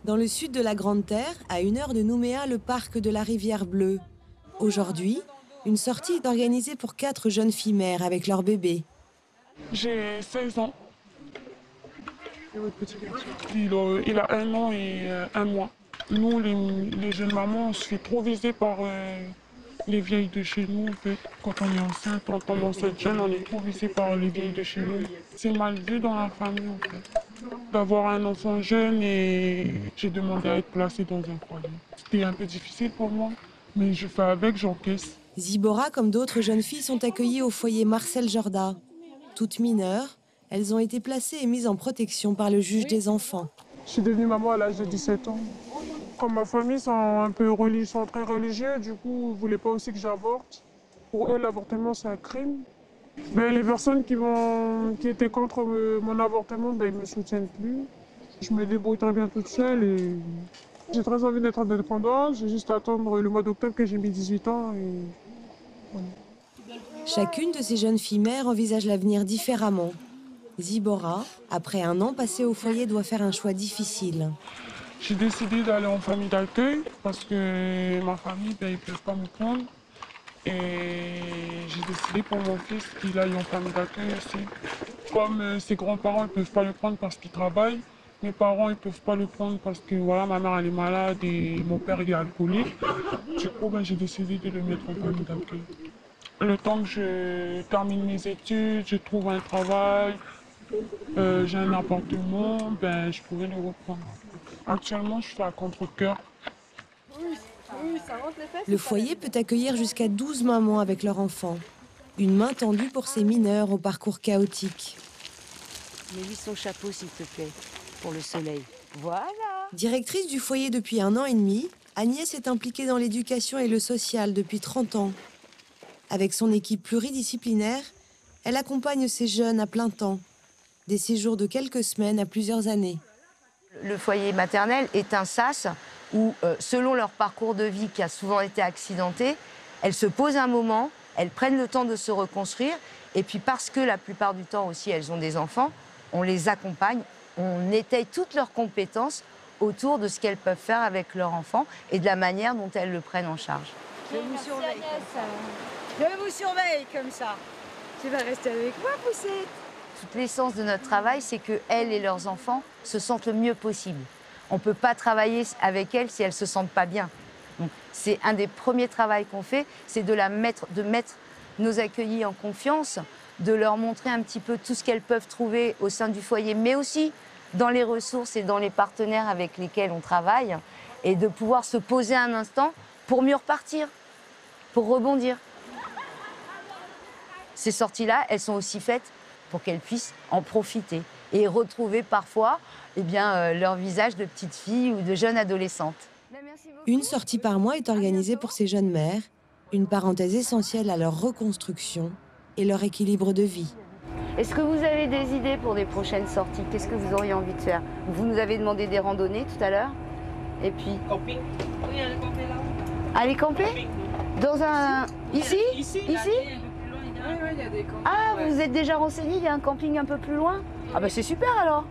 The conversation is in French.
Dans le sud de la Grande Terre, à 1 heure de Nouméa, le parc de la Rivière Bleue. Aujourd'hui, une sortie est organisée pour 4 jeunes filles mères avec leur bébé. J'ai 16 ans. Et votre petit garçon? Il a 1 an et 1 mois. Nous, les jeunes mamans, on se fait trop viser par les vieilles de chez nous. En fait. Quand on est enceinte, quand on commence à être jeune, on est trop visé par les vieilles de chez nous. C'est mal vu dans la famille, en fait. D'avoir un enfant jeune et j'ai demandé à être placée dans un foyer. C'était un peu difficile pour moi, mais je fais avec, j'encaisse. Zibora, comme d'autres jeunes filles, sont accueillies au foyer Marcel Jorda. Toutes mineures, elles ont été placées et mises en protection par le juge des enfants. Je suis devenue maman à l'âge de 17 ans. Comme ma famille sont sont très religieux, du coup, ils ne voulaient pas aussi que j'avorte. Pour eux, l'avortement, c'est un crime. Mais les personnes qui étaient contre mon avortement, ils ne me soutiennent plus. Je me débrouille très bien toute seule et j'ai très envie d'être indépendante. J'ai juste à attendre le mois d'octobre que j'ai mis 18 ans. Et voilà. Chacune de ces jeunes filles mères envisage l'avenir différemment. Zibora, après 1 an passé au foyer, doit faire un choix difficile. J'ai décidé d'aller en famille d'accueil parce que ma famille, ils ne peuvent pas me prendre. Et j'ai décidé pour mon fils qu'il aille en famille d'accueil aussi. Comme ses grands-parents ne peuvent pas le prendre parce qu'ils travaillent, mes parents ne peuvent pas le prendre parce que voilà, ma mère elle est malade et mon père il est alcoolique. Du coup, j'ai décidé de le mettre en famille d'accueil. Le temps que je termine mes études, je trouve un travail, j'ai un appartement, je pourrais le reprendre. Actuellement, je suis à contre-cœur. Le foyer peut accueillir jusqu'à 12 mamans avec leurs enfants. Une main tendue pour ces mineurs au parcours chaotique. Mets-lui son chapeau, s'il te plaît, pour le soleil. Voilà. Directrice du foyer depuis 1 an et demi, Agnès est impliquée dans l'éducation et le social depuis 30 ans. Avec son équipe pluridisciplinaire, elle accompagne ces jeunes à plein temps. Des séjours de quelques semaines à plusieurs années. Le foyer maternel est un sas où, selon leur parcours de vie qui a souvent été accidenté, elles se posent un moment, elles prennent le temps de se reconstruire. Et puis parce que la plupart du temps aussi, elles ont des enfants, on les accompagne, on étaye toutes leurs compétences autour de ce qu'elles peuvent faire avec leur enfant et de la manière dont elles le prennent en charge. Je vous surveille comme ça. Je vous surveille comme ça. Tu vas rester avec moi, Poussette. Toute l'essence de notre travail, c'est qu'elles et leurs enfants se sentent le mieux possible. On ne peut pas travailler avec elles si elles ne se sentent pas bien. Donc, c'est un des premiers travaux qu'on fait, c'est de mettre nos accueillis en confiance, de leur montrer un petit peu tout ce qu'elles peuvent trouver au sein du foyer, mais aussi dans les ressources et dans les partenaires avec lesquels on travaille, et de pouvoir se poser un instant pour mieux repartir, pour rebondir. Ces sorties-là, elles sont aussi faites pour qu'elles puissent en profiter et retrouver parfois leur visage de petite fille ou de jeune adolescente. Une sortie par mois est organisée pour ces jeunes mères, une parenthèse essentielle à leur reconstruction et leur équilibre de vie. Est-ce que vous avez des idées pour des prochaines sorties? Qu'est-ce que vous auriez envie de faire? Vous nous avez demandé des randonnées tout à l'heure. Et puis... Camping. Oui, aller camper là-haut. Aller camper? Dans un... Ici? Ici? Oui, il y a des campings. Ah, vous êtes déjà renseigné, il y a un camping un peu plus loin? Ah bah c'est super alors.